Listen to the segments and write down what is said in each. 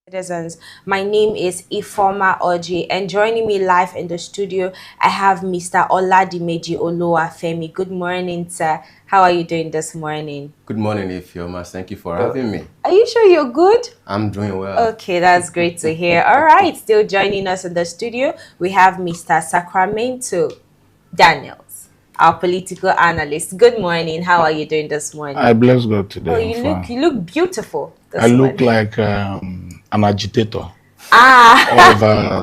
Citizens. My name is Ifoma Oji, and joining me live in the studio, I have Mr. Oladimeji Oluwafemi. Good morning, sir. How are you doing this morning? Good morning, Ifoma. Thank you for having me. Are you sure you're good? I'm doing well. Okay, that's great to hear. All right, still joining us in the studio, we have Mr. Sacramento Daniels, our political analyst. Good morning. How are you doing this morning? I bless God today. Oh, you look beautiful this I look morning. like an agitator Ah.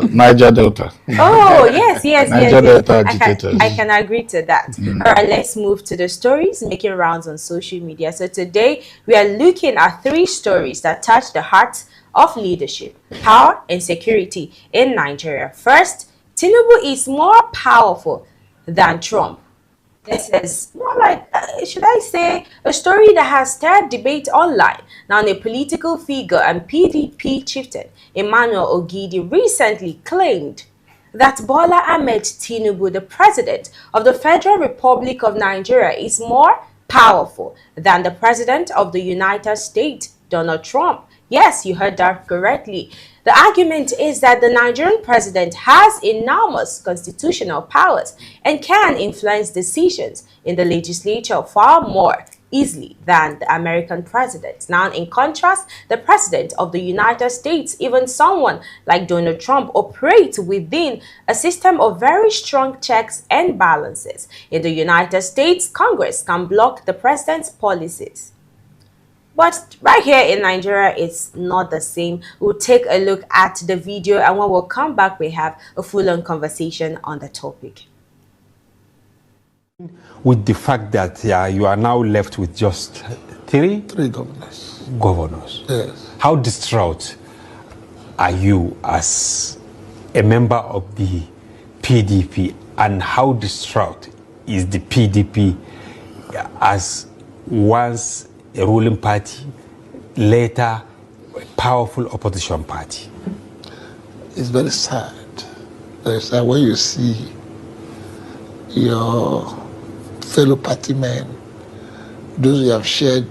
of Niger Delta. Oh, yes. Niger Delta agitators. I can agree to that. All right, let's move to the stories making rounds on social media. So today we are looking at 3 stories that touch the heart of leadership, power, and security in Nigeria. First, Tinubu is more powerful than Trump. This is more like, should I say, a story that has stirred debate online. Now, a political figure and PDP chieftain, Emmanuel Ogidi, recently claimed that Bola Ahmed Tinubu, the president of the Federal Republic of Nigeria, is more powerful than the president of the United States, Donald Trump. Yes, you heard that correctly. The argument is that the Nigerian president has enormous constitutional powers and can influence decisions in the legislature far more easily than the American president. Now, in contrast, the president of the United States, even someone like Donald Trump, operates within a system of very strong checks and balances. In the United States, Congress can block the president's policies. But right here in Nigeria, it's not the same. We'll take a look at the video, and when we'll come back, we have a full-on conversation on the topic. With the fact that you are now left with just three governors. Yes. How distraught are you as a member of the PDP, and how distraught is the PDP as once a ruling party, later a powerful opposition party? It's very sad. Very sad when you see your fellow party men, those you have shared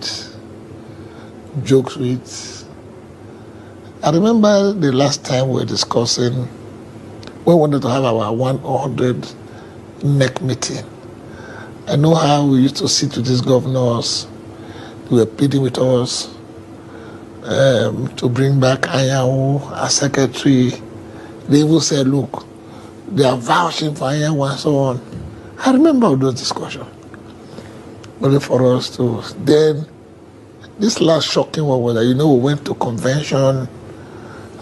jokes with. I remember the last time we were discussing, we wanted to have our 100 NEC meeting. I know how we used to sit with these governors. They were pleading with us to bring back Anyanwu as secretary. They even said, look, they are vouching for Anyanwu and so on. I remember all those discussions. Only for us to, then this last shocking one was that, we went to convention,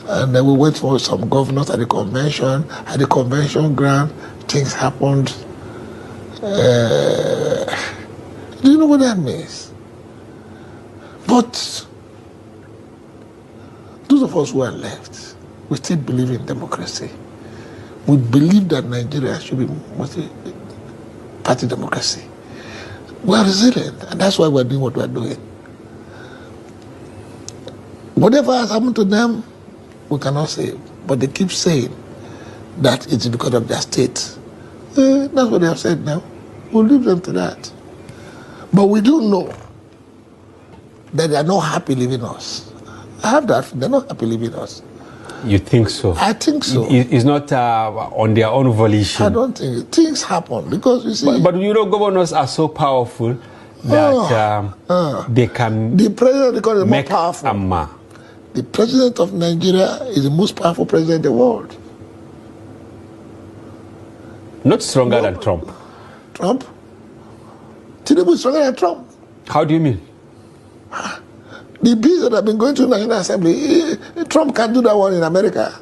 and then we went for some governors at the convention. At the convention ground, things happened. Do you know what that means? But those of us who are left, we still believe in democracy. We believe that Nigeria should be multi-party democracy. We are resilient, and that's why we're doing what we're doing. Whatever has happened to them, we cannot say, but they keep saying that it's because of their state. That's what they have said now. We'll leave them to that. But we do know that they are not happy leaving us. I have that. They're not happy leaving us. You think so? I think so. It's not on their own volition. I don't think it. Things happen because you see. But governors are so powerful that they can. The president, because is more powerful. Amma. The president of Nigeria is the most powerful president in the world. Not stronger than Trump. Trump? Tinubu is stronger than Trump. How do you mean? The bills that have been going through the National Assembly, Trump can't do that one in America.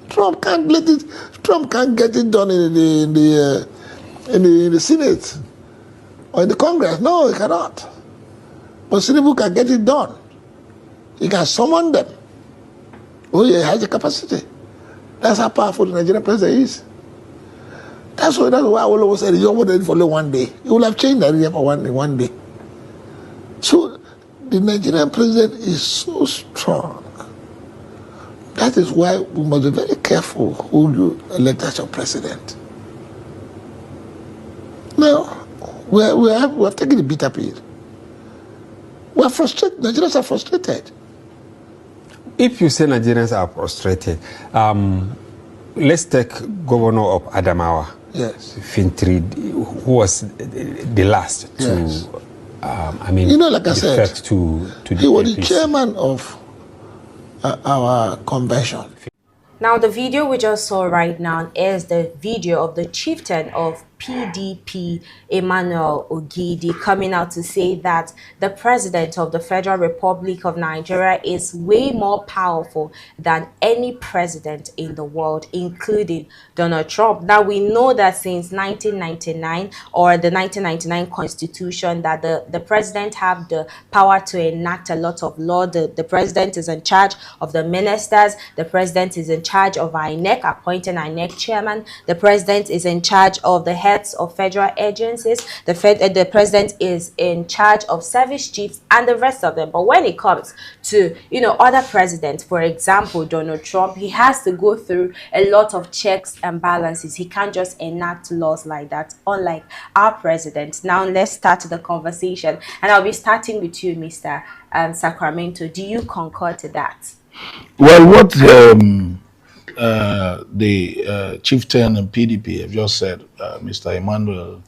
Trump can't let it. Trump can't get it done in the Senate or in the Congress. No, he cannot. But Tinubu can get it done. He can summon them. Oh, yeah, he has the capacity. That's how powerful the Nigerian president is. That's why I always said, you want it for only one day. You will have changed that for one day. So the Nigerian president is so strong. That is why we must be very careful who you elect as your president. Now, we have taken the bitter pill. We are frustrated. Nigerians are frustrated. if you say Nigerians are frustrated, let's take Governor of Adamawa, Yes. Fintri, who was the last to, Yes. I mean, You know, like I said, defect to he was the APC. chairman of our convention. Now, the video we just saw right now is the video of the chieftain of PDP, Emmanuel Ogidi, coming out to say that the president of the Federal Republic of Nigeria is way more powerful than any president in the world, including Donald Trump. Now, we know that since 1999 or the 1999 Constitution, that the president have the power to enact a lot of law. The president is in charge of the ministers. The president is in charge of INEC, appointing INEC chairman. The president is in charge of the heads of federal agencies. The president is in charge of service chiefs and the rest of them. But when it comes to, you know, other presidents, for example, Donald Trump, he has to go through a lot of checks and balances. He can't just enact laws like that, unlike our president. Now, let's start the conversation. And I'll be starting with you, Mr. Sacramento. Do you concur to that? Well, what the chieftain and PDP have just said, Mr. Emmanuel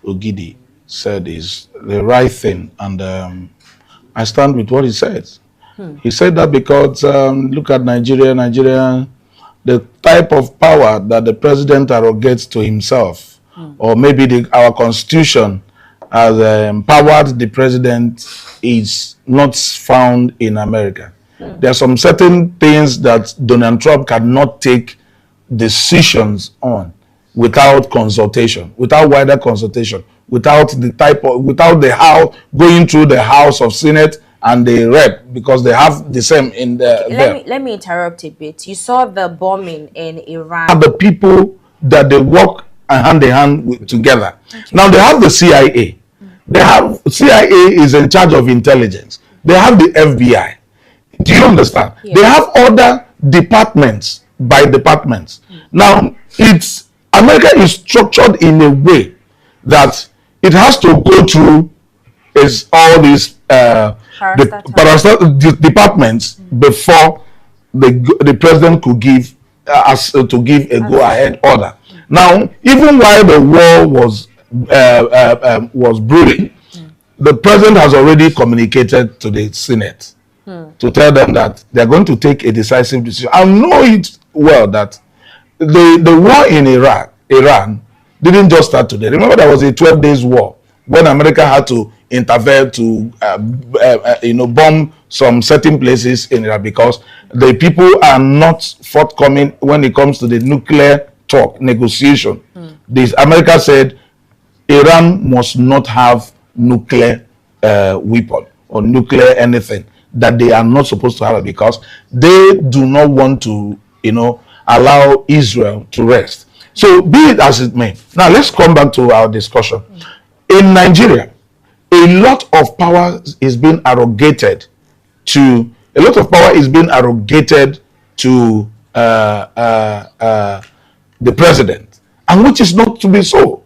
Ogidi said, is the right thing, and I stand with what he says. He said that because look at Nigeria, the type of power that the president arrogates to himself, or maybe our constitution has empowered the president, is not found in America. There are some certain things that Donald Trump cannot take decisions on without consultation, without wider consultation, without the going through the House of Senate and the Rep, because they have the same in the. Let me interrupt a bit. You saw the bombing in Iran. The people that they work hand in hand together. Okay. Now they have the CIA. They have CIA is in charge of intelligence. They have the FBI. Do you understand? Yes. They have other departments by departments. Now, America is structured in a way that it has to go through all these departments before the president could give a go-ahead order. Now, even while the war was brewing, the president has already communicated to the Senate to tell them that they're going to take a decisive decision. I know it well that the war in Iran didn't just start today. Remember, there was a 12 days war when America had to interfere to bomb some certain places in Iran because the people are not forthcoming when it comes to the nuclear talk negotiation. America said Iran must not have nuclear weapon or nuclear anything, that they are not supposed to have it because they do not want to, allow Israel to rest. So be it as it may. Now let's come back to our discussion. In Nigeria, a lot of power is being arrogated to the president, and which is not to be so.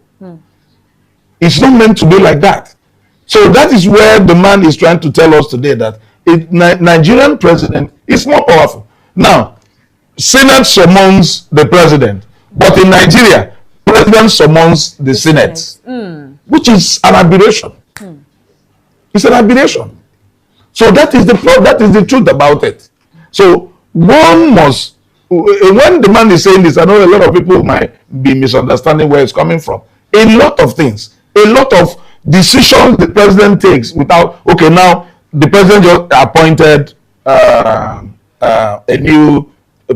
It's not meant to be like that. So that is where the man is trying to tell us today that Nigerian president is more powerful. Now, Senate summons the president, but in Nigeria, president summons the Senate, which is an aberration. It's an aberration. So that is the truth about it. So one must, when the man is saying this, I know a lot of people might be misunderstanding where it's coming from. A lot of things, a lot of decisions the president takes without, now the president just appointed a new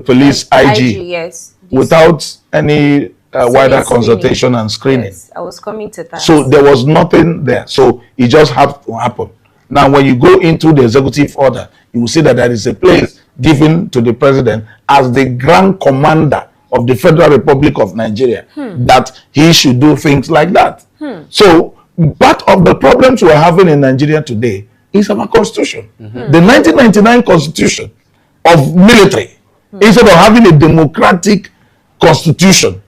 police IG yes, without any wider consultation and screening. Yes, I was coming to that. So there was nothing there. So it just had to happen. Now, when you go into the executive order, you will see that there is a place given to the president as the grand commander of the Federal Republic of Nigeria, that he should do things like that. So part of the problems we're having in Nigeria today is our constitution. The 1999 constitution of military, instead of having a democratic constitution,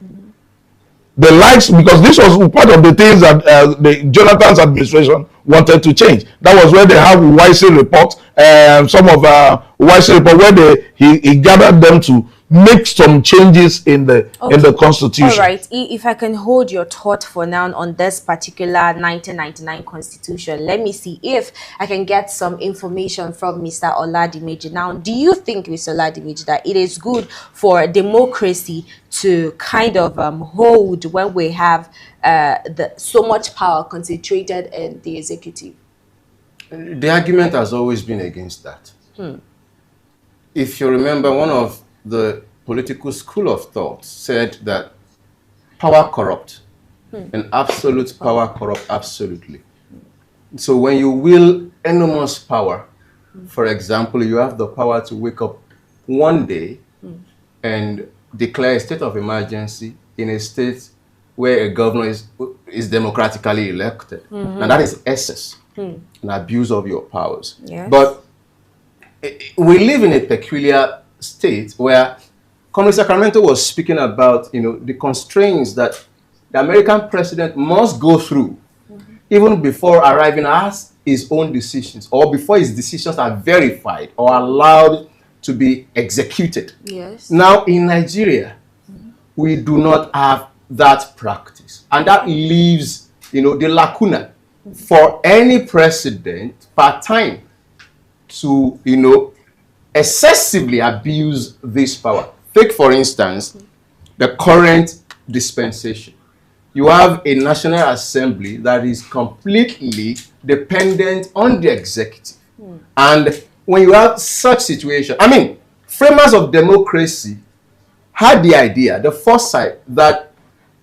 the likes, because this was part of the things that the Jonathan's administration wanted to change. That was where they have YC report, some of YC report where he gathered them to make some changes in the constitution. All right, if I can hold your thought for now on this particular 1999 constitution, let me see if I can get some information from Mr. Oladimeji. Now, do you think, Mr. Oladimeji, that it is good for democracy to kind of hold when we have so much power concentrated in the executive? The argument has always been against that. If you remember, one of the political school of thought said that power corrupt, and absolute power corrupt absolutely. So when you will enormous power, for example, you have the power to wake up one day and declare a state of emergency in a state where a governor is democratically elected. And that is excess, an abuse of your powers. Yes. But we live in a peculiar state where Comrade Sacramento was speaking about, the constraints that the American president must go through even before arriving at his own decisions, or before his decisions are verified or allowed to be executed. Yes. Now in Nigeria, we do not have that practice, and that leaves, the lacuna for any president part-time to, excessively abuse this power. Take, for instance, the current dispensation. You have a National Assembly that is completely dependent on the executive. And when you have such situation, framers of democracy had the idea, the foresight, that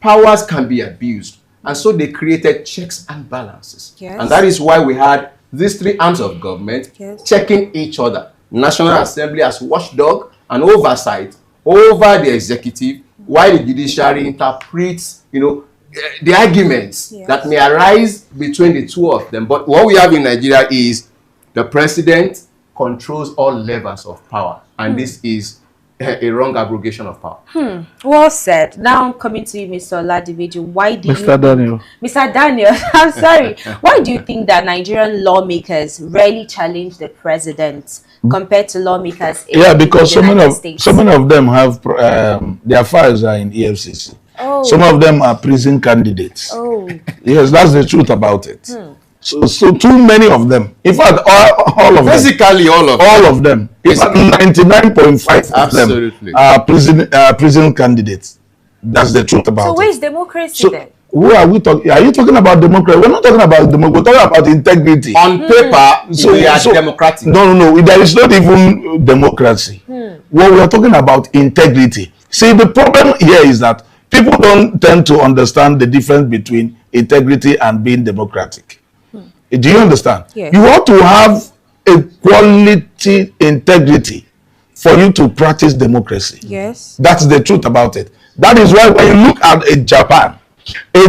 powers can be abused. And so they created checks and balances. Yes. And that is why we had these three arms of government checking each other. National Assembly as watchdog and oversight over the executive, while the judiciary interprets, the arguments that may arise between the two of them. But what we have in Nigeria is the president controls all levels of power, and this is a wrong abrogation of power. Well said. Now I'm coming to you, Mr. Oladimeji. Why do Mr. Daniel. Mr. Daniel, I'm sorry. Why do you think that Nigerian lawmakers rarely challenge the president compared to lawmakers in because the United States? so many of them have their files are in EFCC. Oh. Some of them are prison candidates. Oh. Yes, that's the truth about it. So too many of them. In fact, all of them. Basically, all of them. In fact, 99.5% of them are prison candidates. That's the truth about it. So where is democracy then? Who are we talking? Are you talking about democracy? We're not talking about democracy. We're talking about integrity. On paper, we are democratic. No. There is not even democracy. What we are talking about integrity. See, the problem here is that people don't tend to understand the difference between integrity and being democratic. Do you understand? Yes. You ought to have a quality integrity for you to practice democracy. Yes. That's the truth about it. That is why when you look at a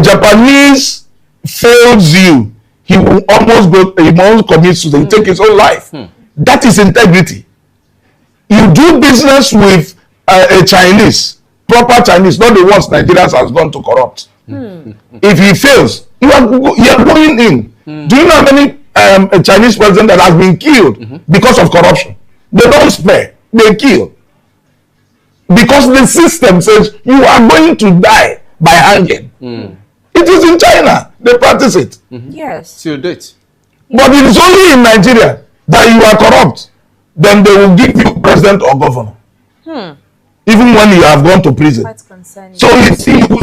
Japanese fails you, he will almost commit suicide, take his own life. That is integrity. You do business with a Chinese, proper Chinese, not the ones Nigerians has gone to corrupt. If he fails, you are going in. Do you know how many a Chinese president that has been killed because of corruption? They don't spare, they kill. Because the system says you are going to die by hanging. It is in China, they practice it. Yes. Till date. But it is only in Nigeria that you are corrupt. Then they will give you president or governor. Even when you have gone to prison. Quite concerning. So you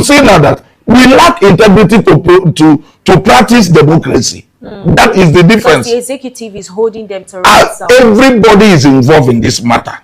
see now that we lack integrity to practice democracy. That is the difference. Because the executive is holding them to ransom. Everybody is involved in this matter.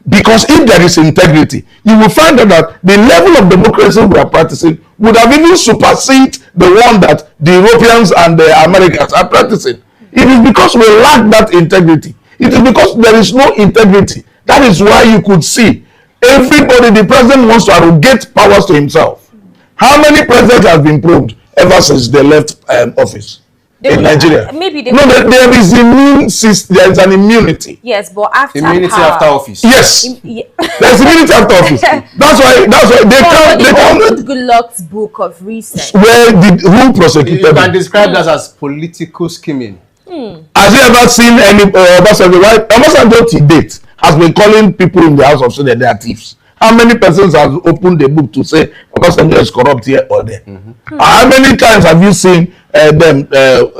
Because if there is integrity, you will find out that the level of democracy we are practicing would have even superseded the one that the Europeans and the Americans are practicing. It is because we lack that integrity. It is because there is no integrity. That is why you could see everybody, the president wants to arrogate powers to himself. How many presidents have been probed ever since they left office? in Nigeria. Maybe they no, there is immune system. There is an immunity. Yes, but after immunity power. after office. Yes, there's immunity after office. That's why they can't. Opened Goodluck's book of recent. Who prosecuted You can him? describe that as political scheming. Has he ever seen any Obasanjo? Right? Obasanjo to date has been calling people in the House of Senate they are thieves. How many persons have opened the book to say Obasanjo is corrupt here or there? How many times have you seen them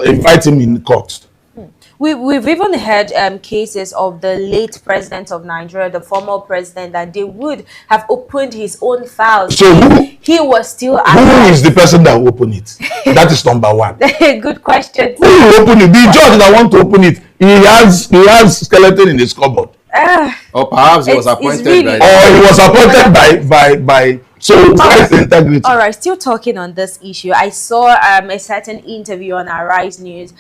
invite him in court? We've even heard cases of the late president of Nigeria, the former president, that they would have opened his own files. So he was still who is the person that will open it? That is number one. Good question. Who will open it? The judge that want to open it, he has skeleton in his cupboard. Or perhaps he was appointed really, by... Or he was appointed by so where's the integrity? All right, still talking on this issue, I saw a certain interview on Arise News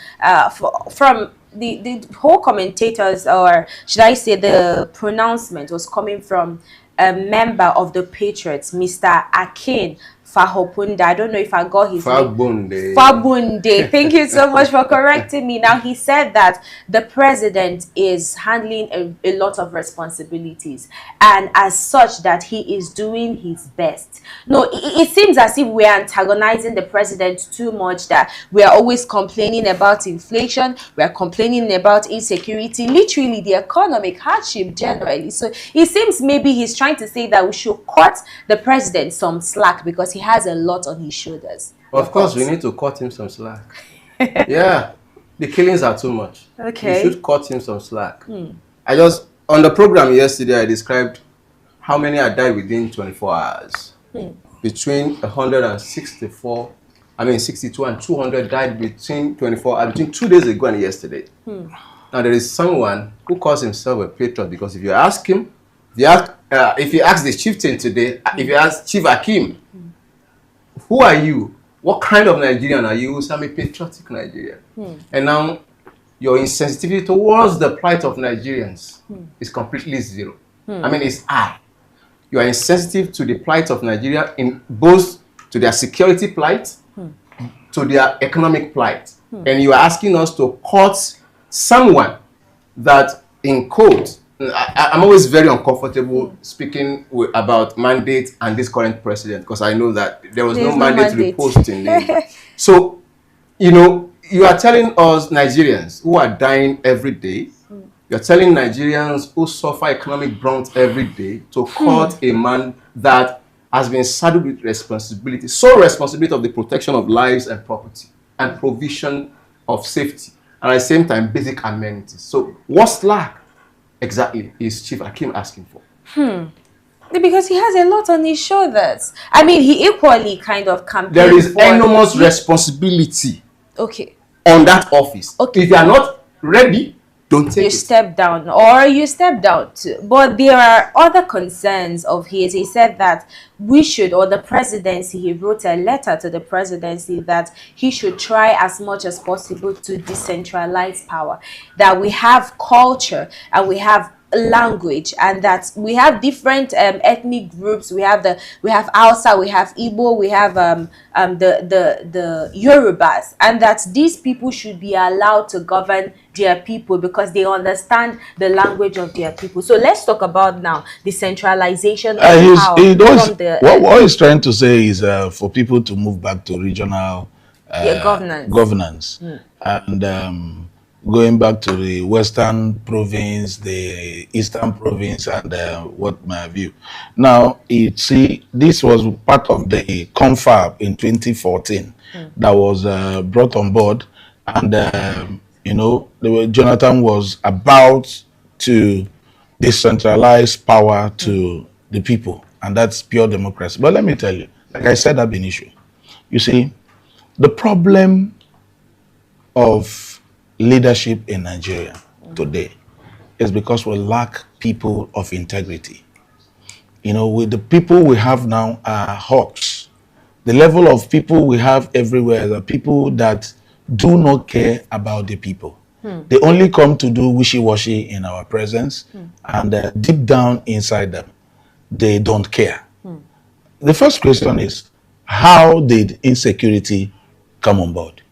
from the whole commentators, or should I say the pronouncement was coming from a member of the Patriots, Mr. Akin Fahopunda. I don't know if I got his name. Fabunde. Thank you so much for correcting me. Now, he said that the president is handling a lot of responsibilities, and as such that he is doing his best. No, it seems as if we are antagonizing the president too much, that we are always complaining about inflation, we are complaining about insecurity, literally the economic hardship generally. So it seems maybe he's trying to say that we should cut the president some slack because he has a lot on his shoulders. Of course, we need to cut him some slack. Yeah, the killings are too much. Okay. We should cut him some slack. On the program yesterday, I described how many had died within 24 hours. Between 164, 62 and 200 died between 24 hours, between 2 days ago and yesterday. Now, there is someone who calls himself a patriot because if you ask him, if you ask the chieftain today, if you ask Chief Akim, who are you? What kind of Nigerian are you? So I'm a patriotic Nigerian. And now your insensitivity towards the plight of Nigerians is completely zero. It's high. You are insensitive to the plight of Nigeria in both to their security plight, to their economic plight. And you are asking us to cut someone that, in quote, I'm always very uncomfortable speaking about mandate and this current president because I know that there was no mandate reposting him. So, you are telling us Nigerians who are dying every day, you're telling Nigerians who suffer economic brunt every day to cut a man that has been saddled with responsibility, sole responsibility of the protection of lives and property and provision of safety, and at the same time basic amenities. So what slack exactly is Chief Akim asking for? Because he has a lot on his shoulders. He equally kind of campaigned. There is enormous responsibility on that office. If you are not ready, don't take it. Step down, or you step down too. But there are other concerns of his. He said that we should, or the presidency, he wrote a letter to the presidency that he should try as much as possible to decentralize power, that we have culture and we have language, and that we have different ethnic groups. We have Hausa, we have Igbo, we have the Yorubas, and that these people should be allowed to govern their people because they understand the language of their people. So let's talk about now decentralization of power. What he's trying to say is for people to move back to regional governance. And going back to the Western province, the Eastern province, and what my view. Now, this was part of the confab in 2014 that was brought on board, and Jonathan was about to decentralize power to the people, and that's pure democracy. But let me tell you, like I said, that's been an issue. You see, the problem of leadership in Nigeria today is because we lack people of integrity. With the people we have now are hawks. The level of people we have everywhere are people that do not care about the people. They only come to do wishy-washy in our presence, and deep down inside them, they don't care. The first question is, how did insecurity come on board?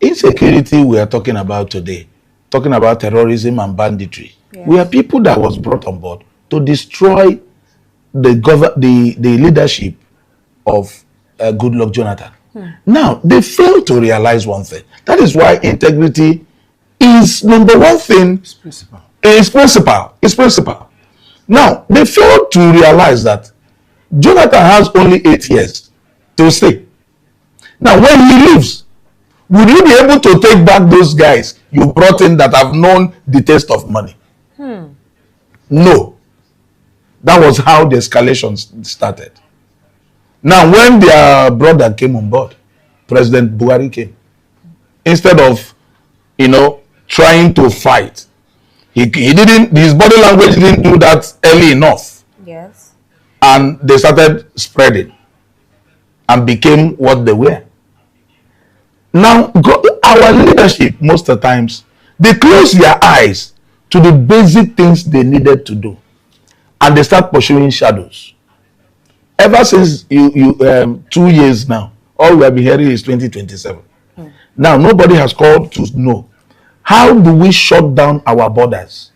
insecurity we are talking about today, talking about terrorism and banditry, we are people that was brought on board to destroy the leadership of Goodluck Jonathan. Now, they fail to realize one thing. That is why integrity is number one thing. It's principle. It's principle. Now, they fail to realize that Jonathan has only 8 years to stay. Now, when he leaves, will you be able to take back those guys you brought in that have known the taste of money? No. That was how the escalation started. Now, when their brother came on board, President Buhari came. Instead of, trying to fight, he didn't, his body language didn't do that early enough. Yes. And they started spreading and became what they were. Now, our leadership, most of the times, they close their eyes to the basic things they needed to do. And they start pursuing shadows. Ever since 2 years now, all we have been hearing is 2027. Now, nobody has called to know, how do we shut down our borders?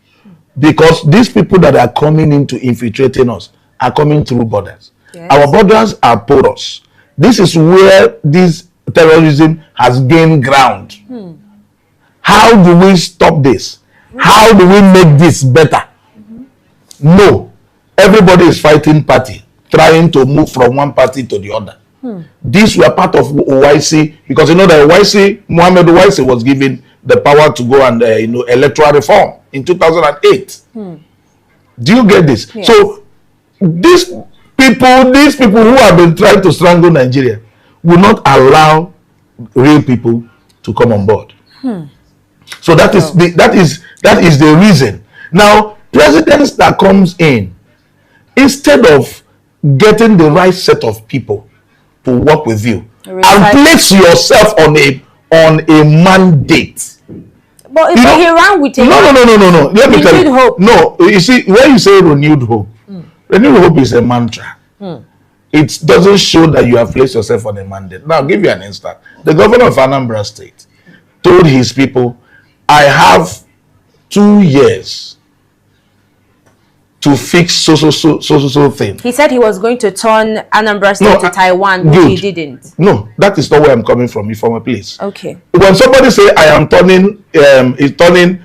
Because these people that are coming into infiltrating us are coming through borders. Yes. Our borders are porous. This is where this terrorism has gained ground. How do we stop this? How do we make this better? No. Everybody is fighting party, trying to move from one party to the other. These were part of OYC, because that OYC, Mohammed OYC was given the power to go and electoral reform in 2008. Do you get this? Yes. So these people who have been trying to strangle Nigeria will not allow real people to come on board. So that is the reason. Now, presidents that comes in, instead of getting the right set of people to work with you and place yourself on a mandate. But if he ran with it, no. Let me tell you. Hope. No, you see, when you say renewed hope, renewed hope is a mantra. It doesn't show that you have placed yourself on a mandate. Now, I'll give you an instance. The governor of Anambra State told his people, I have 2 years to fix so thing. He said he was going to turn Anambra State to Taiwan, but he didn't. No, that is not where I'm coming from. From a place. Okay. When somebody say I am turning, Anambra,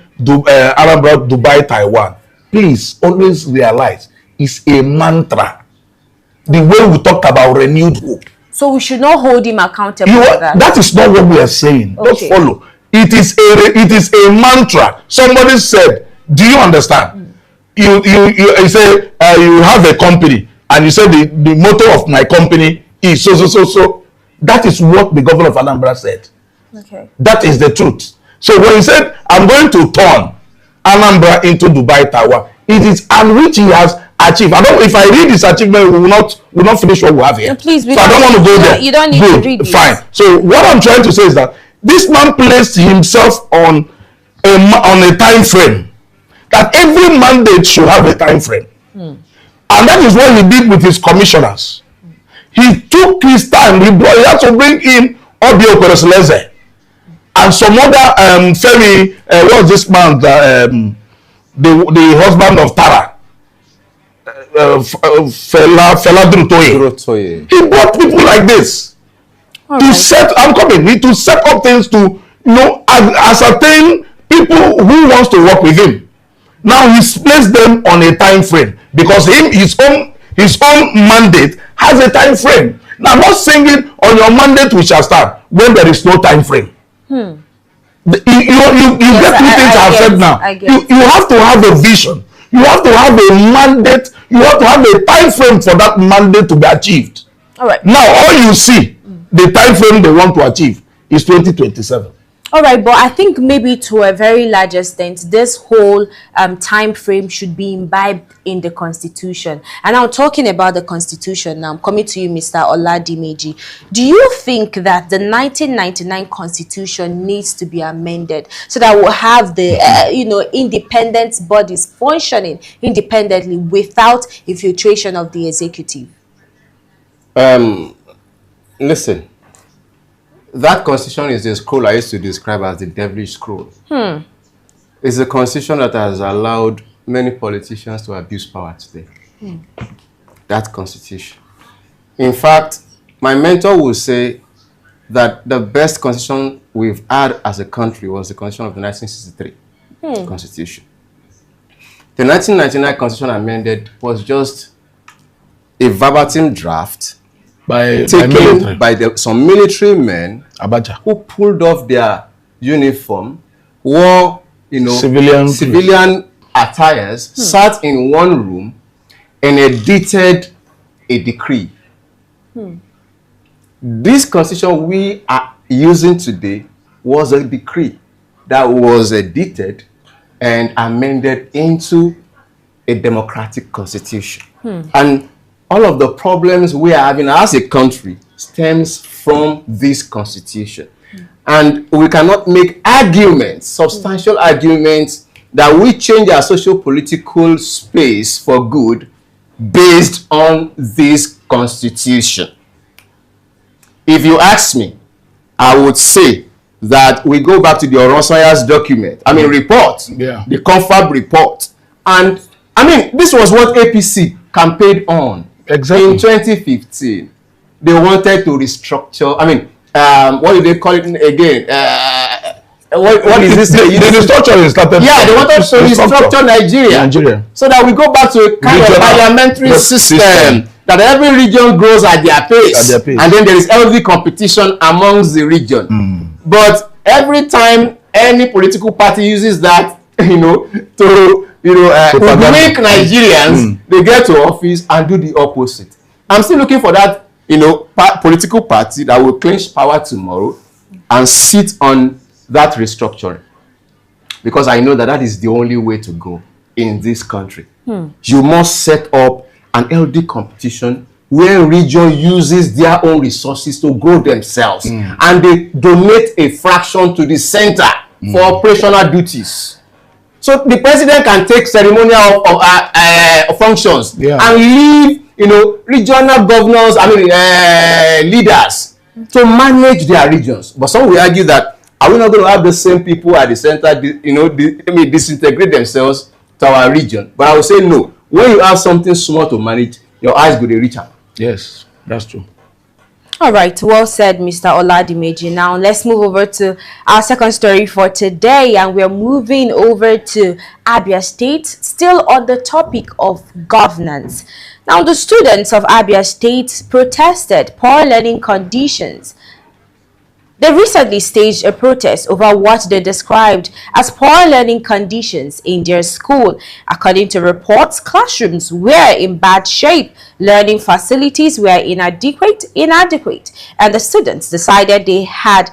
Dubai, Taiwan, please always realize it's a mantra. The way we talked about renewed hope. So we should not hold him accountable for that. That is not what we are saying. Okay. Just follow. It is a mantra. Somebody said, do you understand? You say you have a company and you say the motto of my company is so. That is what the governor of Anambra said. Okay. That is the truth. So when he said, I'm going to turn Anambra into Dubai, Taiwan, it is and which he has achieved. I don't. If I read this achievement, we will not finish what we have here. No, please, so I don't want to go there. You don't need to read this. Fine. So what I'm trying to say is that this man placed himself on a time frame. That every mandate should have a time frame. And that is what he did with his commissioners. He took his time. He had to bring in Obio Pereseleze and some other Femi, what's this man, the husband of Tara, Fela Durotoye. He brought people like this to set up things to ascertain people who wants to work with him. Now he's placed them on a time frame because his own mandate has a time frame. Now, I'm not saying on your mandate we shall start when there is no time frame. You get two things I've said now. You have to have a vision. You have to have a mandate. You have to have a time frame for that mandate to be achieved. All right. Now, all you see, the time frame they want to achieve is 2027. All right, but I think maybe to a very large extent, this whole time frame should be imbibed in the Constitution. And I'm talking about the Constitution now. I'm coming to you, Mr. Oladimeji. Do you think that the 1999 Constitution needs to be amended so that we'll have the independent bodies functioning independently without infiltration of the executive? Listen. That constitution is a scroll I used to describe as the devilish scroll. It's a constitution that has allowed many politicians to abuse power today. That constitution. In fact, my mentor will say that the best constitution we've had as a country was the constitution of the 1963 constitution. The 1999 constitution amended was just a verbatim draft taken by some military men Abacha, who pulled off their uniform, wore civilian attires, sat in one room, and edited a decree. This constitution we are using today was a decree that was edited and amended into a democratic constitution. And all of the problems we are having as a country stems from this constitution. And we cannot make arguments, substantial arguments, that we change our socio-political space for good based on this constitution. If you ask me, I would say that we go back to the Oronsanyas document, report, the confab report. And, this was what APC campaigned on. Exactly. In 2015. They wanted to restructure, what do they call it again? What is this? The restructuring started. Yeah, they wanted to restructure Nigeria. So that we go back to a kind of parliamentary system that every region grows at their pace. And then there is healthy competition amongst the region. But every time any political party uses that, to make Nigerians, they get to office and do the opposite. I'm still looking for that, political party that will clinch power tomorrow and sit on that restructuring, because I know that that is the only way to go in this country. You must set up an healthy competition where region uses their own resources to grow themselves, and they donate a fraction to the center for operational duties. So the president can take ceremonial functions and leave, regional governors, leaders to manage their regions. But some will argue that, are we not going to have the same people at the center, disintegrate themselves to our region? But I would say no. When you have something small to manage, your eyes go to reach out. Yes, that's true. All right, well said, Mr. Oladimeji. Now let's move over to our second story for today, and we're moving over to Abia State, still on the topic of governance. Now, the students of Abia State protested poor learning conditions. They recently staged a protest over what they described as poor learning conditions in their school. According to reports, classrooms were in bad shape, learning facilities were inadequate, and the students decided they had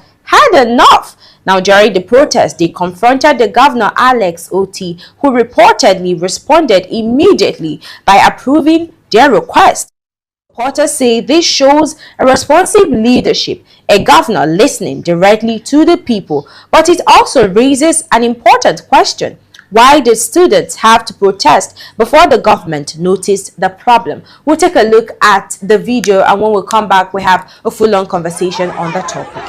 enough. Now, during the protest, they confronted the governor, Alex Oti, who reportedly responded immediately by approving their request. Reporters say this shows a responsive leadership, a governor listening directly to the people, but it also raises an important question. Why did students have to protest before the government noticed the problem? We'll take a look at the video, and when we come back, we have a full-on conversation on the topic.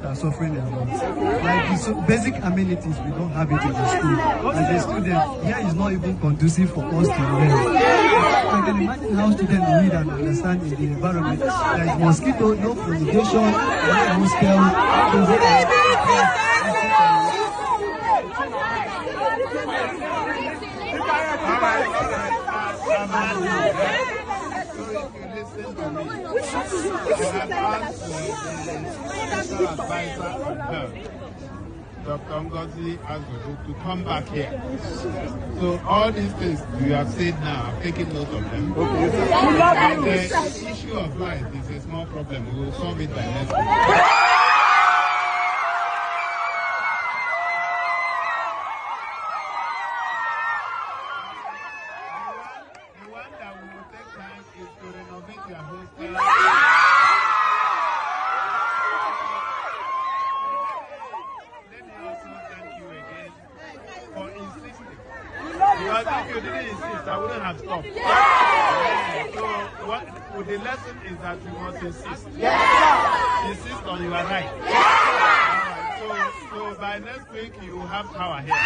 Are suffering a lot. Like the basic amenities, we don't have it in the school. As a student, here is not even conducive for us to learn. I can imagine how students read and understand in the environment. There is mosquito, no fumigation, no mosquito. Advisor on health, Dr. Ngozi Azogo, to come back here. So all these things you have said now, I've taken note of them. Okay. And the issue of life is a small problem. We will solve it by next week. The one that will take time is to renovate your hostel. Let me also thank you again children have stopped. So what the lesson is that you must insist. Insist on your right. So by next week you will have power here.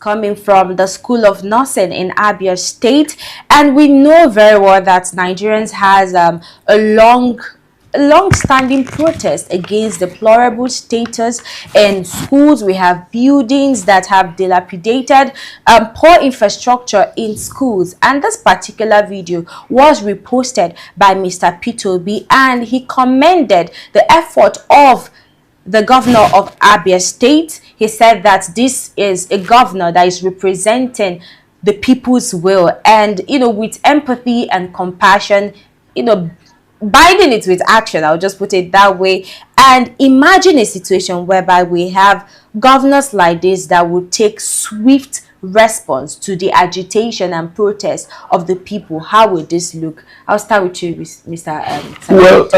Coming from the School of Nursing in Abia State, and we know very well that Nigerians has a long-standing protest against deplorable status in schools. We have buildings that have dilapidated, poor infrastructure in schools, and this particular video was reposted by Mr. P2B, and he commended the effort of the governor of Abia State. He said that this is a governor that is representing the people's will, and with empathy and compassion, binding it with action. I'll just put it that way. And imagine a situation whereby we have governors like this that would take swift response to the agitation and protest of the people. How would this look? I'll start with you, Mr. Well,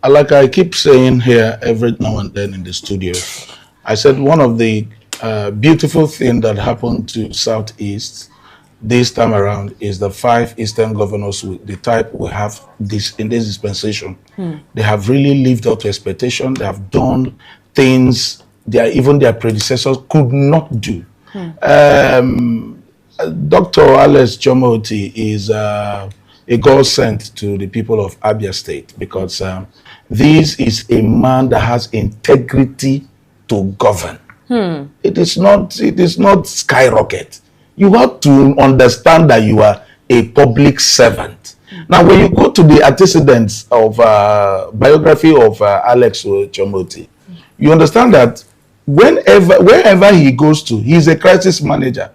like I keep saying here every now and then in the studio, I said one of the beautiful things that happened to Southeast this time around is the 5 Eastern governors, the type we have in this dispensation. They have really lived up to expectation. They have done things even their predecessors could not do. Dr. Alex Chomoti is a godsend to the people of Abia State, because this is a man that has integrity to govern. It is not skyrocket. You have to understand that you are a public servant. Now, when you go to the antecedents of biography of Alex Chomoti, you understand that wherever he goes to, he's a crisis manager.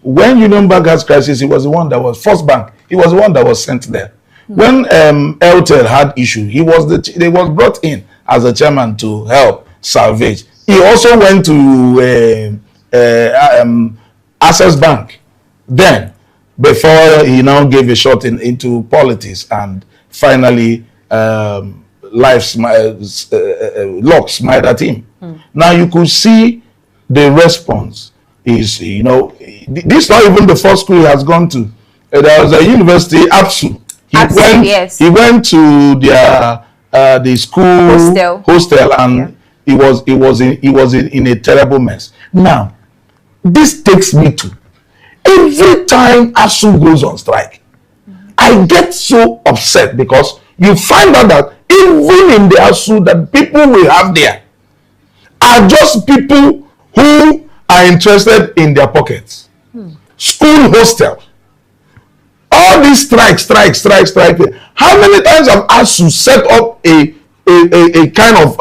When Union Bank has crisis, he was the one that was First Bank. He was the one that was sent there. When Airtel had issue, he was brought in as a chairman to help salvage. He also went to Access Bank then, before he now gave a shot into politics, and finally Locke smiled at him. Now you could see the response is, this is not even the first school he has gone to. There was a university, APSU. He went to the school hostel, and he was in a terrible mess. Now, this takes me to every time ASU goes on strike, I get so upset, because you find out that even in the ASU, that people we have there are just people who are interested in their pockets. School hostels. All these strikes. How many times have ASU set up a kind of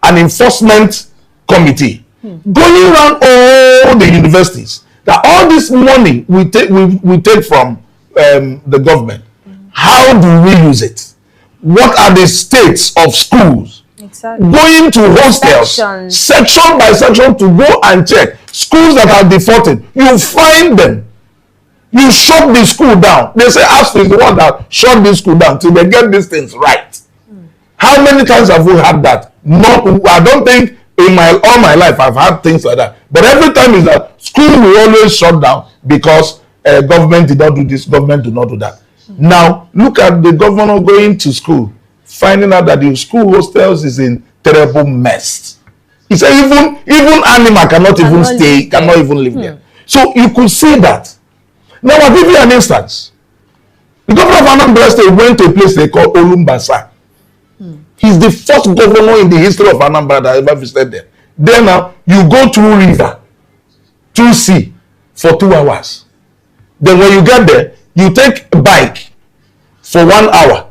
an enforcement committee going around all the universities, that all this money we take from the government, how do we use it? What are the states of schools? Exactly. Going to hostels, section by section, to go and check schools that are defaulted. You find them. You shut the school down. They say ASU is the one that shut the school down till they get these things right. How many times have we had that? I don't think in all my life I've had things like that. But every time is that school will always shut down because government did not do this, government did not do that. Now look at the governor going to school, finding out that the school hostels is in terrible mess. He said even animal cannot even live there. So you could see that. Now I'll give you an instance. The governor of Anambra State went to a place they call Olumbasa. He's the first governor in the history of Anambra that ever visited there. Then now you go through river, through sea for 2 hours. Then when you get there, you take a bike for 1 hour.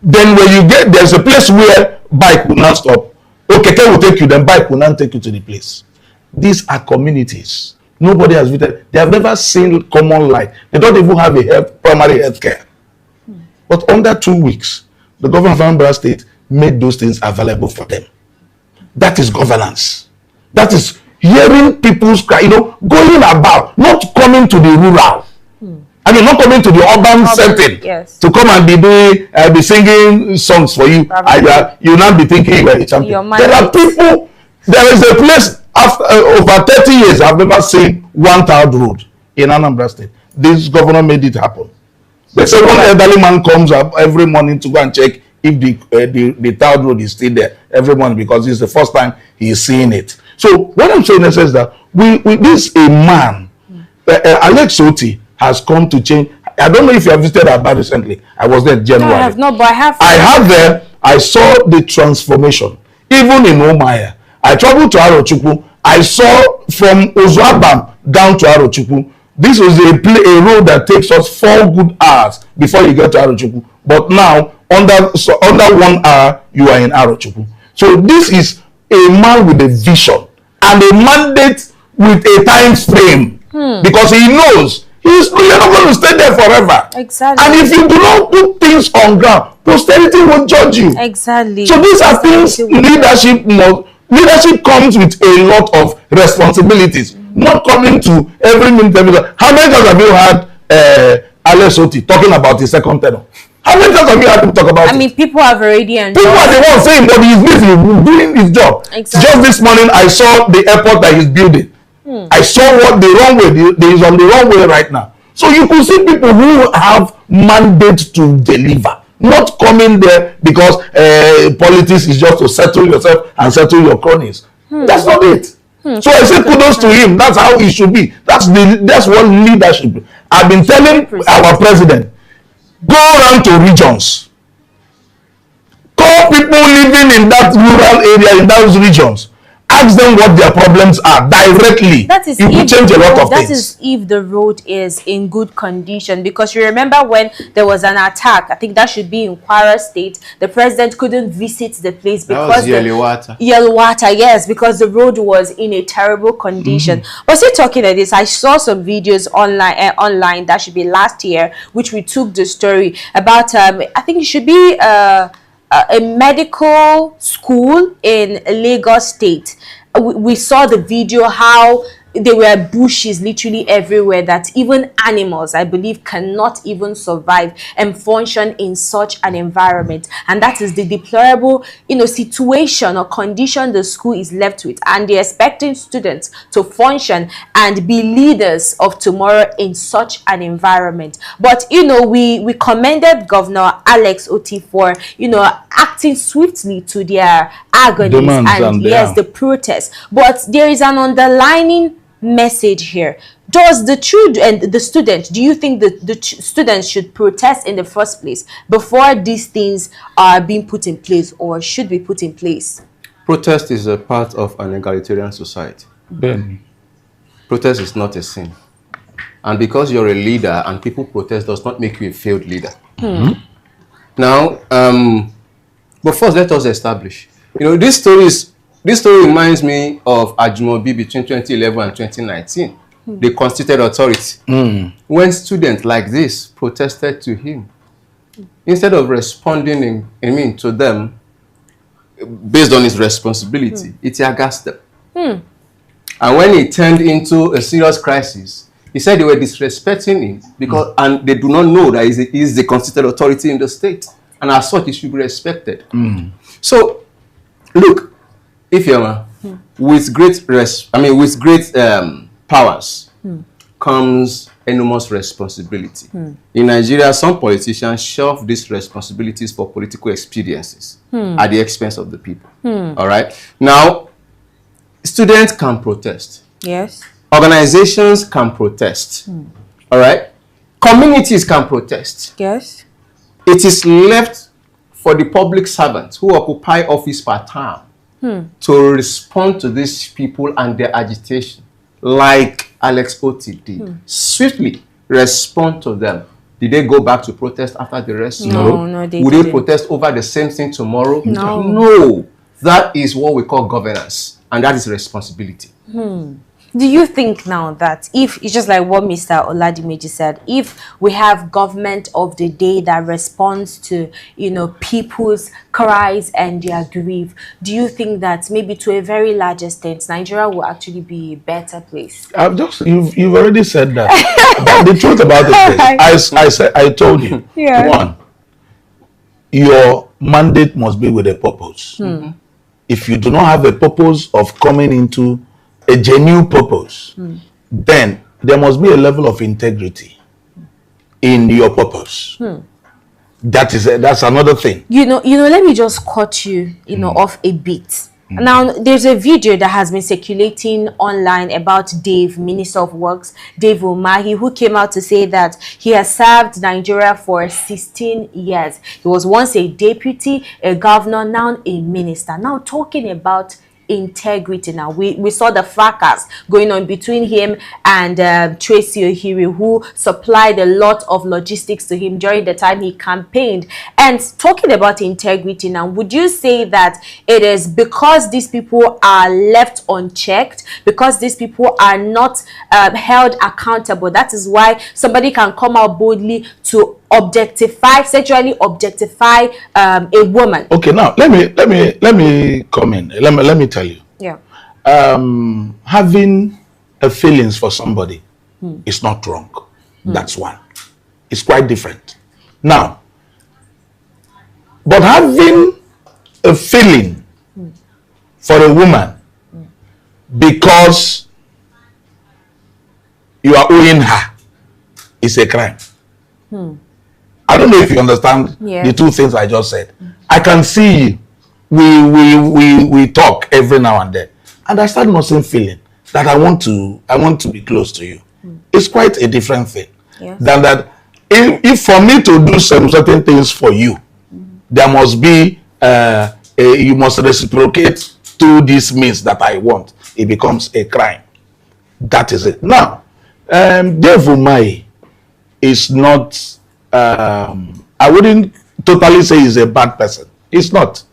Then when you get, there's a place where bike will not stop. Okay, Keke will take you, then bike will not take you to the place. These are communities. Nobody has visited. They have never seen common life. They don't even have a primary health care. But under 2 weeks, the government of Anambra State made those things available for them. That is governance. That is hearing people's cry, going about, not coming to the rural. I mean, not coming to the urban setting, yes, to come and be singing songs for you. You now be thinking you are a champion. There are people. There is a place after over 30 years I've never seen one tiled road in Anambra State. This governor made it happen. The second elderly man comes up every morning to go and check if the tiled road is still there every morning, because it's the first time he is seeing it. So what I'm saying is that this a man, Alex Oti, has come to change. I don't know if you have visited Aba recently. I was there in January. No, I have not, but I have. I have there. I saw the transformation. Even in Omaya, I traveled to Arochukwu. I saw from Ozuabam down to Arochukwu. This was a road that takes us 4 good hours before you get to Arochukwu. But now, under 1 hour, you are in Arochukwu. So this is a man with a vision and a mandate with a time frame, because he knows you're not going to stay there forever. Exactly. And if you do not put things on ground, posterity will judge you. Exactly. So these are things leadership comes with a lot of responsibilities. Not coming to every minute. How many times have you had Alex Oti talking about his second tenure? How many times have you had him talk about it? I mean, people have already enjoyed. People are the ones saying, but he's busy doing his job. Exactly. Just this morning, I saw the airport that he's building. I saw what the runway there is on the runway right now. So you could see people who have mandate to deliver, not coming there because politics is just to settle yourself and settle your cronies. That's not it. So I say kudos to him. That's how it should be. That's what leadership. I've been telling our president, go around to regions, call people living in that rural area, in those regions, ask them what their problems are directly. That is, it will change a lot of things. That is if the road is in good condition, because you remember when there was an attack, I think that should be in Kwara State, the president couldn't visit the place because yellow water, yes, because the road was in a terrible condition. But still talking at this, I saw some videos online that should be last year, which we took the story about. I think it should be a medical school in Lagos State. We saw the video how there were bushes literally everywhere, that even animals, I believe, cannot even survive and function in such an environment. And that is the deplorable, situation or condition the school is left with. And they're expecting students to function and be leaders of tomorrow in such an environment. But, we commended Governor Alex Oti for, acting swiftly to their agonies and yes, the protests. But there is an underlining message here. Does the student, do you think that the students should protest in the first place before these things are being put in place or should be put in place? Protest is a part of an egalitarian society. Ben. Protest is not a sin. And because you're a leader and people protest does not make you a failed leader. Now, but first let us establish. This story reminds me of Ajimobi between 2011 and 2019, the constituted authority. When students like this protested to him, instead of responding to them based on his responsibility, it aghast them. And when it turned into a serious crisis, he said they were disrespecting him because and they do not know that he is the constituted authority in the state, and as such he should be respected. So, look, if you're with great powers comes enormous responsibility. In Nigeria, some politicians shove these responsibilities for political expediencies at the expense of the people. All right. Now, students can protest. Yes. Organizations can protest. All right. Communities can protest. Yes. It is left for the public servants who occupy office per term to respond to these people and their agitation, like Alex Oti did. Swiftly respond to them. Did they go back to protest after the rest? No, they Would didn't. they protest over the same thing tomorrow? No. No. That is what we call governance, and that is responsibility. Do you think now that if it's just like what Mr. Oladimeji said, if we have government of the day that responds to, you know, people's cries and their grief, do you think that maybe to a very large extent Nigeria will actually be a better place? You've already said that. But the truth about it is, I told you. Yeah. One, your mandate must be with a purpose. If you do not have a purpose of coming into a genuine purpose, then there must be a level of integrity in your purpose. That's another thing. You know, let me just cut you, off a bit. Now, there's a video that has been circulating online about Dave, Minister of Works, Dave Umahi, who came out to say that he has served Nigeria for 16 years. He was once a deputy, a governor, now a minister. Now, talking about integrity. Now we saw the fracas going on between him and Tracy Ohiri, who supplied a lot of logistics to him during the time he campaigned. And talking about integrity now, would you say that it is because these people are left unchecked, because these people are not held accountable, that is why somebody can come out boldly to sexually objectify a woman? Okay, now let me come in. Let me tell you. Yeah. Having a feelings for somebody is not wrong. That's one. It's quite different. Now, but having a feeling for a woman because you are owing her is a crime. I don't know if you understand the two things I just said. I can see we talk every now and then, and I start noticing feeling that I want to be close to you. It's quite a different thing than that. If for me to do some certain things for you, there must be you must reciprocate to this means that I want. It becomes a crime. That is it. Now, Dave Umahi is not. I wouldn't totally say he's a bad person. He's not.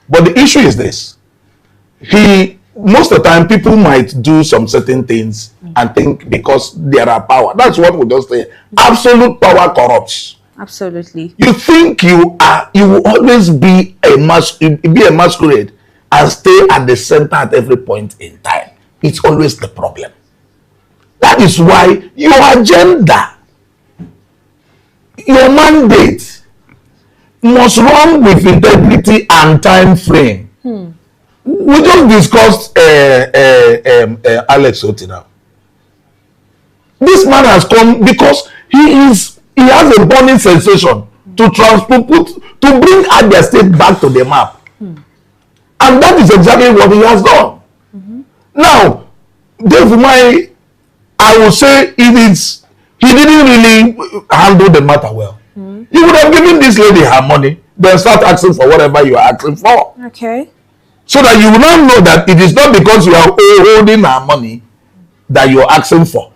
But the issue is this. Most of the time, people might do some certain things and think because there are power. That's what we just say. Absolute power corrupts. Absolutely. You think you will always be a masquerade and stay at the center at every point in time. It's always the problem. That is why your agenda, your mandate must run with integrity and time frame. We just discussed Alex Oti now. This man has come because he has a burning sensation to bring Abia State back to the map. And that is exactly what he has done. Now, Dave Umahi, I will say he didn't really handle the matter well. You would have given this lady her money, then start asking for whatever you are asking for. Okay. So that you will not know that it is not because you are holding her money that you are asking for.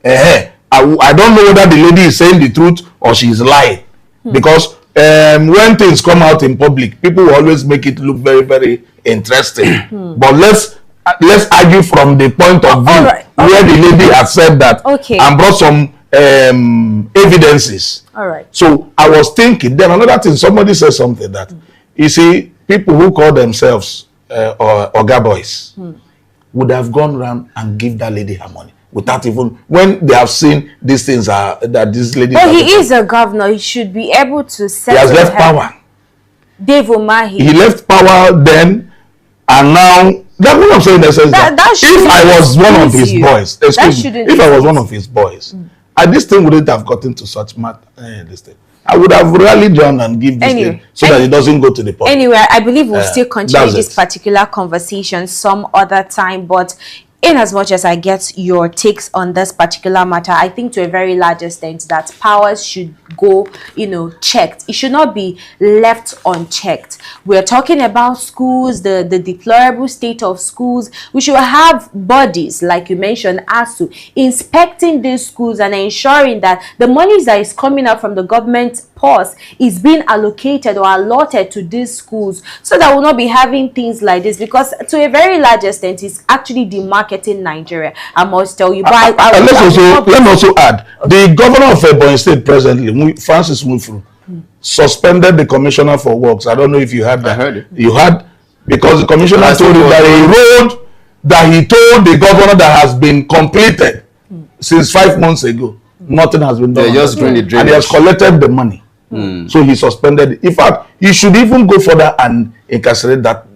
I don't know whether the lady is saying the truth or she is lying. Because when things come out in public, people will always make it look very, very interesting. But let's argue from the point of view where the lady has said that and brought some evidences. All right. So I was thinking, then another thing, somebody said something that, you see, people who call themselves Oga Boys would have gone around and give that lady her money without even, when they have seen these things that this lady. But he is a governor. He should be able to set. He has left power. Dave Umahi. He left power then, and now. That's what I'm saying. If I was one of his boys, if I was one of his boys, this thing wouldn't have gotten to such matter. This thing, I would have rallied down and give this thing so that it doesn't go to the public. Anyway, I believe we'll still continue this particular conversation some other time. But in as much as I get your takes on this particular matter, I think to a very large extent that powers should go, checked. It should not be left unchecked. We're talking about schools, the deplorable state of schools. We should have bodies, like you mentioned, ASU, inspecting these schools and ensuring that the monies that is coming out from the government purse is being allocated or allotted to these schools, so that we'll not be having things like this, because to a very large extent it's actually demarketing Nigeria. I must tell you. But let me also add, the governor of Ebonyi State presently, Francis Mufuru, suspended the commissioner for works. I don't know if you heard that. I heard it. You heard? Because the commissioner told him that a road that he told the governor that has been completed since 5 months ago, nothing has been done. They're just doing the drainage. And he has collected the money. So he suspended it. In fact, he should even go further and incarcerate that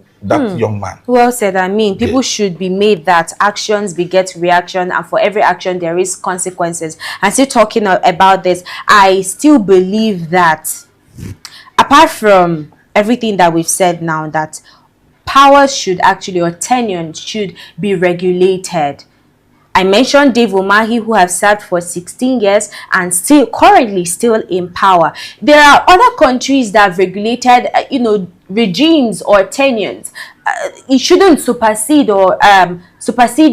young man. Well said. I mean, people should be made that actions beget reaction, and for every action there is consequences. And still talking about this, I still believe that apart from everything that we've said now, that powers should actually, or tenure should be regulated. I mentioned Dave Umahi, who have served for 16 years and currently still in power. There are other countries that have regulated, regimes or tenures. It shouldn't supersede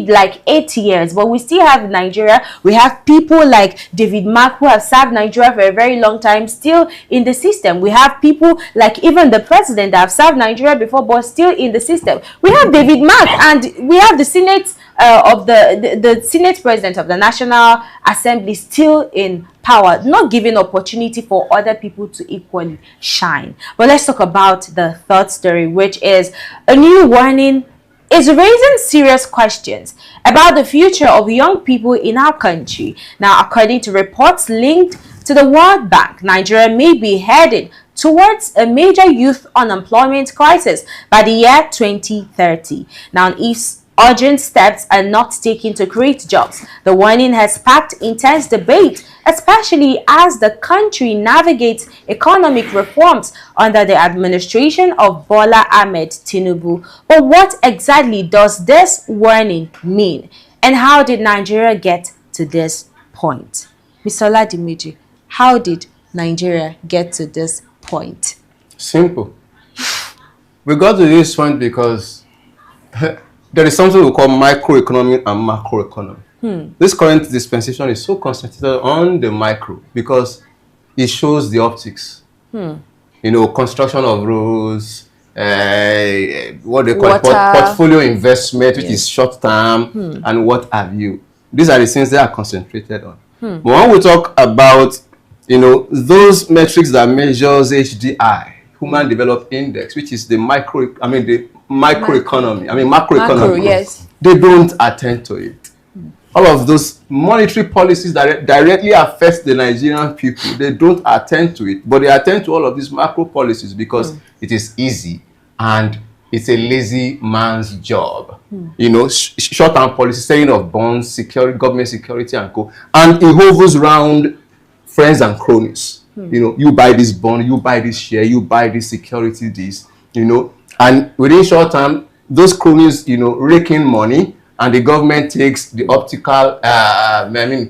like 8 years, but we still have Nigeria. We have people like David Mark, who have served Nigeria for a very long time, still in the system. We have people like even the president that have served Nigeria before, but still in the system. We have David Mark, and we have the Senate of the Senate president of the National Assembly still in power, not giving opportunity for other people to equally shine. But let's talk about the third story, which is a new warning is raising serious questions about the future of young people in our country. Now, according to reports linked to the World Bank, Nigeria may be headed towards a major youth unemployment crisis by the year 2030. Now, if urgent steps are not taken to create jobs, the warning has sparked intense debate, especially as the country navigates economic reforms under the administration of Bola Ahmed Tinubu. But what exactly does this warning mean, and how did Nigeria get to this point? Mr. Oladimiji, how did Nigeria get to this point? Simple. We got to this point because there is something we call microeconomy and macroeconomy. This current dispensation is so concentrated on the micro because it shows the optics. Construction of roads, what they call portfolio investment, which is short term, and what have you. These are the things they are concentrated on. But when we talk about, those metrics that measures HDI, Human Development Index, which is the macroeconomy, yes. They don't attend to it. All of those monetary policies that directly affect the Nigerian people, they don't attend to it, but they attend to all of these macro policies because it is easy and it's a lazy man's job. Short-term policy, selling of bonds, security, government security and co. And it hovers around friends and cronies. You buy this bond, you buy this share, you buy this security, and within short term, those cronies, raking money, and the government takes the optical,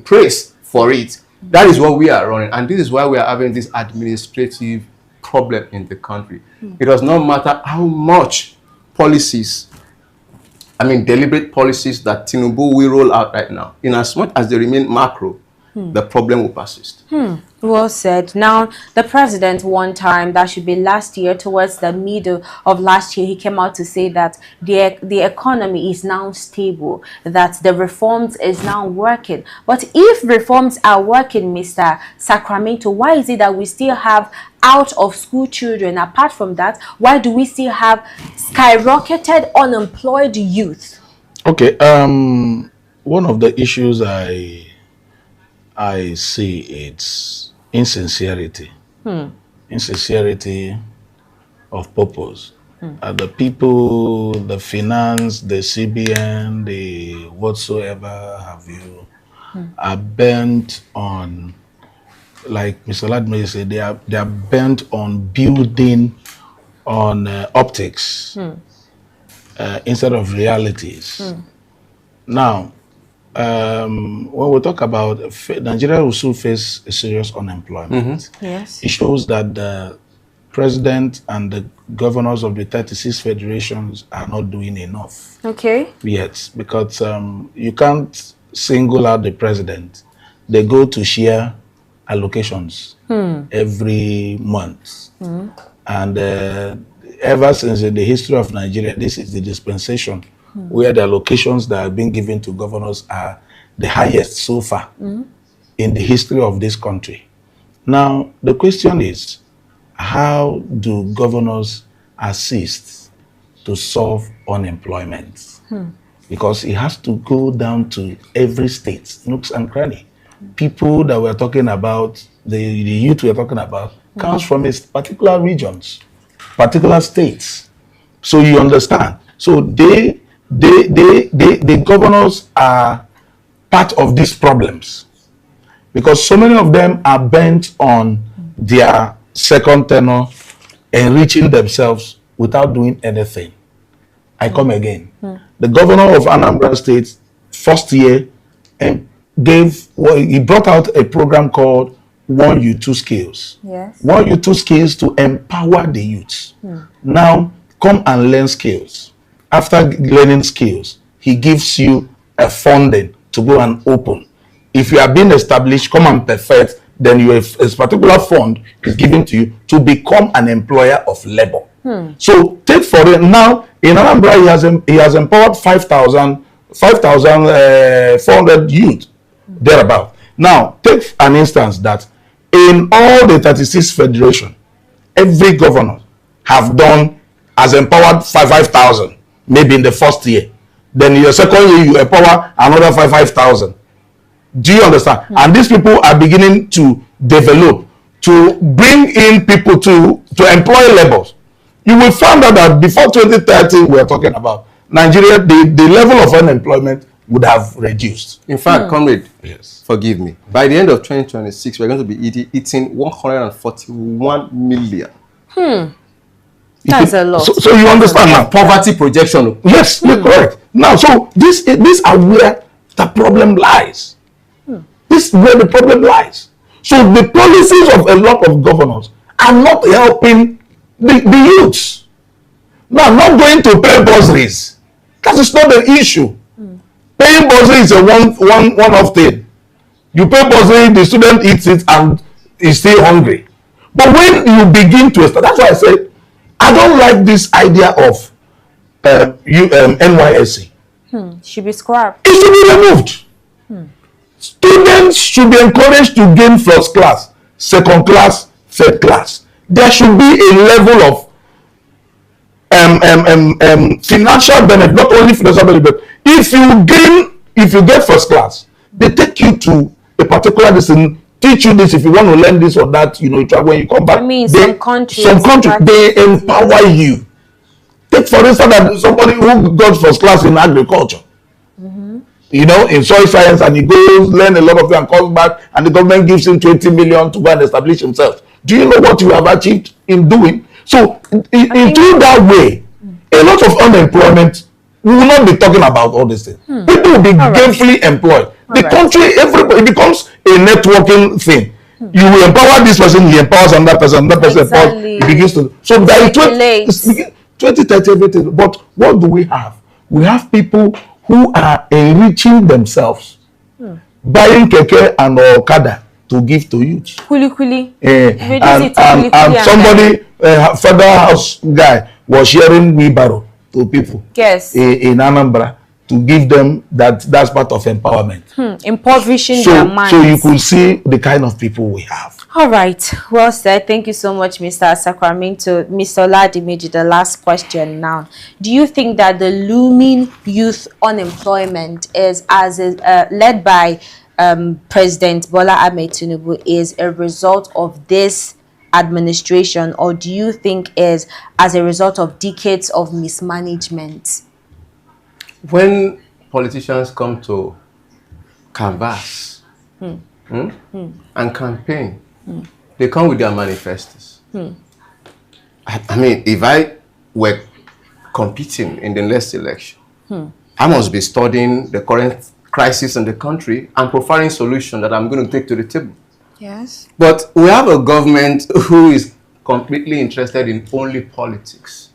praise for it. That is what we are running, and this is why we are having this administrative problem in the country. It does not matter how much policies, deliberate policies that Tinubu will roll out right now, in as much as they remain macro, the problem will persist. Well said. Now, the president one time, that should be last year, towards the middle of last year, he came out to say that the economy is now stable, that the reforms is now working. But if reforms are working, Mr. Sacramento, why is it that we still have out of school children? Apart from that, why do we still have skyrocketed unemployed youth? Okay, one of the issues I see, it's insincerity. Insincerity of purpose. The people, the finance, the CBN, the whatsoever have you, are bent on, like Mr. Ladme said, they are bent on building on optics instead of realities. Now, when we talk about Nigeria will still face a serious unemployment. Yes. It shows that the president and the governors of the 36 federations are not doing enough. Okay. Yet, because you can't single out the president. They go to share allocations every month. And ever since in the history of Nigeria, this is the dispensation where the allocations that have been given to governors are the highest so far in the history of this country. Now, the question is, how do governors assist to solve unemployment? Because it has to go down to every state, nooks and cranny. People that we're talking about, the youth we're talking about, comes from particular regions, particular states. So you understand. So the governors are part of these problems because so many of them are bent on their second tenure, enriching themselves without doing anything. I come again. The governor of Anambra State, first year, and he brought out a program called 1U2 Skills. Yes. 1U2 Skills to empower the youths. Now, come and learn skills. After learning skills, he gives you a funding to go and open. If you are being established, come and perfect, then you have a particular fund is given to you to become an employer of labor. So take for it now in Anambra, he has empowered 5,400 youth thereabout. Now take an instance that in all the 36 federation, every governor has empowered 5,000 maybe in the first year. Then in the second year you empower another 5,000. Do you understand? And these people are beginning to develop, to bring in people to employ laborers. You will find out that before 2030, we are talking about Nigeria, the level of unemployment would have reduced. In fact, comrade, forgive me. By the end of 2026, we're going to be eating 141 million. That's a lot. So you understand now? Poverty projection. Yes, you're correct. Now, so these are where the problem lies. This is where the problem lies. So the policies of a lot of governors are not helping the youths. Now, not going to pay bursaries. That is not the issue. Paying bursary is a one-off thing. You pay bursary, the student eats it and is still hungry. But when you begin to start, that's why I say, I don't like this idea of NYSC. Should be scrapped. It should be removed. Students should be encouraged to gain first class, second class, third class. There should be a level of financial benefit, not only financial benefit, but if you get first class, they take you to a particular destination, teach you this. If you want to learn this or that, you travel. When you come back, I mean, some countries they empower you. Take for instance that somebody who got first class in agriculture, in soil science, and he goes learn a lot of things and comes back, and the government gives him 20 million to go and establish himself. Do you know what you have achieved in doing? So in doing that way, a lot of unemployment, we will not be talking about all these things. People will be gainfully employed. The country, everybody, it becomes a networking thing. You will empower this person, he empowers another person empowers, it begins to. So by 2030, everything. But what do we have? We have people who are enriching themselves, buying keke and okada to give to youth. Kuli. And somebody, federal house guy, was sharing wheelbarrow to people. Yes. In Anambra to give them that's part of empowerment. Impoverishing their minds. So you could see the kind of people we have. All right. Well said. Thank you so much, Mr. Sacramento. Mr. Oladimeji, the last question now. Do you think that the looming youth unemployment is led by President Bola Ahmed Tinubu is a result of this administration, or do you think is as a result of decades of mismanagement? When politicians come to canvass and campaign, they come with their manifestos. I mean, if I were competing in the next election, I must be studying the current crisis in the country and providing solutions that I'm going to take to the table. Yes. But we have a government who is completely interested in only politics.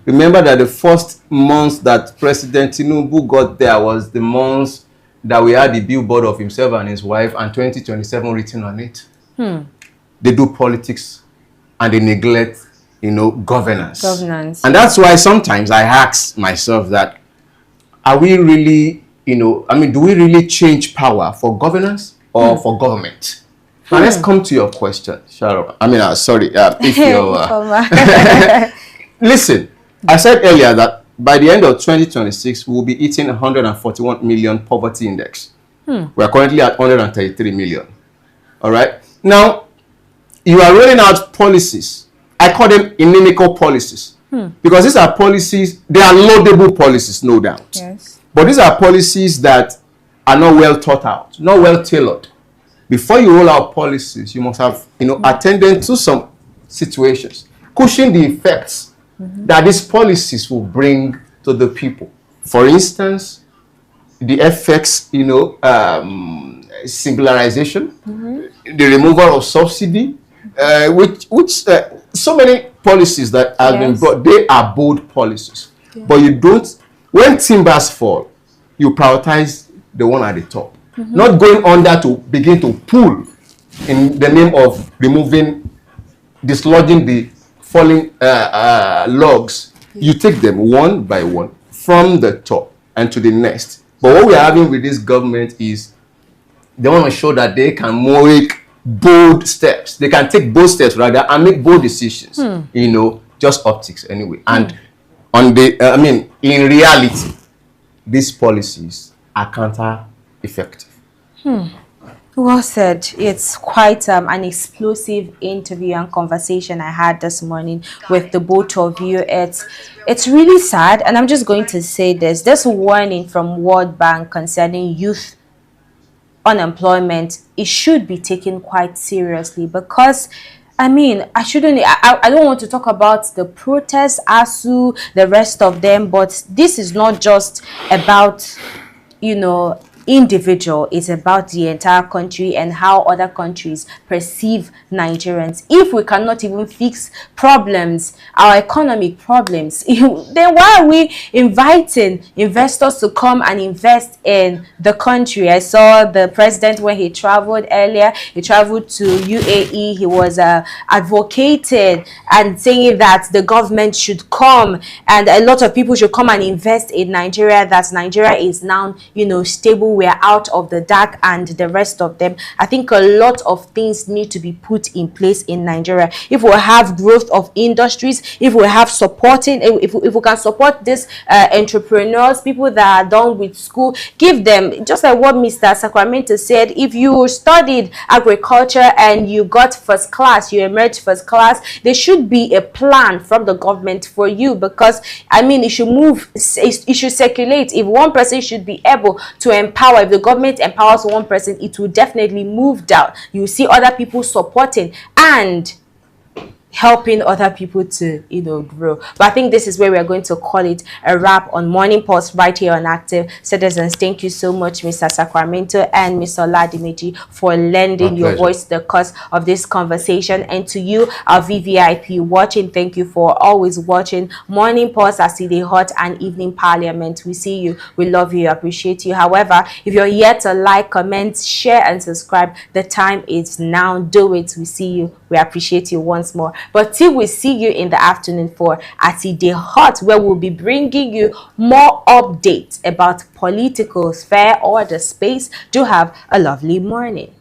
Remember that the first month that President Tinubu got there was the month that we had the billboard of himself and his wife and 2027 written on it. They do politics and they neglect, governance. And that's why sometimes I ask myself that, are we really, do we really change power for governance or for government? Now let's come to your question, Sharon. If you're... Listen, I said earlier that by the end of 2026, we'll be hitting 141 million poverty index. We're currently at 133 million. All right. Now, you are rolling out policies. I call them inimical policies. Because these are policies, they are laudable policies, no doubt. Yes. But these are policies that are not well thought out, not well tailored. Before you roll out policies, you must have, attended to some situations, cushion the effects that these policies will bring to the people. For instance, the effects, singularization, the removal of subsidy, so many policies that have been brought, they are bold policies. But you don't, when timbers fall, you prioritize the one at the top. Not going under to begin to pull in the name of dislodging the falling logs. You take them one by one from the top and to the next. But what we are having with this government is they want to show that they can make bold steps. They can take bold steps rather and make bold decisions. Just optics anyway. And on the, in reality, these policies are counter-effective. Well said. It's quite an explosive interview and conversation I had this morning with the both of you. It's really sad, and I'm just going to say this warning from World Bank concerning youth unemployment, it should be taken quite seriously, because I don't want to talk about the protests, ASU, the rest of them, but this is not just about, individual. It's about the entire country and how other countries perceive Nigerians. If we cannot even fix problems, our economic problems, then why are we inviting investors to come and invest in the country? I saw the president when he traveled earlier. He traveled to UAE. He was advocated and saying that the government should come and a lot of people should come and invest in Nigeria, that Nigeria is now, stable. We're out of the dark and the rest of them. I think a lot of things need to be put in place in Nigeria. If we have growth of industries, if we have supporting, if we can support these entrepreneurs, people that are done with school, give them, just like what Mr. Sacramento said, if you studied agriculture and you got first class, you emerged first class, there should be a plan from the government for you, because it should move, it should circulate. If one person should be able to empower, if the government empowers one person, it will definitely move down. You see other people supporting and helping other people to grow. But I think this is where we are going to call it a wrap on Morning Pulse right here on Active Citizens. Thank you so much, Mr. Sacramento and Mr. Oladimeji, for lending your voice to the cause of this conversation. And to you, our VVIP watching, thank you for always watching Morning Pulse as the hot and evening parliament. We see you, we love you, appreciate you. However, if you're yet to like, comment, share and subscribe, the time is now. Do it. We see you, we appreciate you once more. But till we see you in the afternoon for Atide Hot, where we'll be bringing you more updates about political sphere or the space, do have a lovely morning.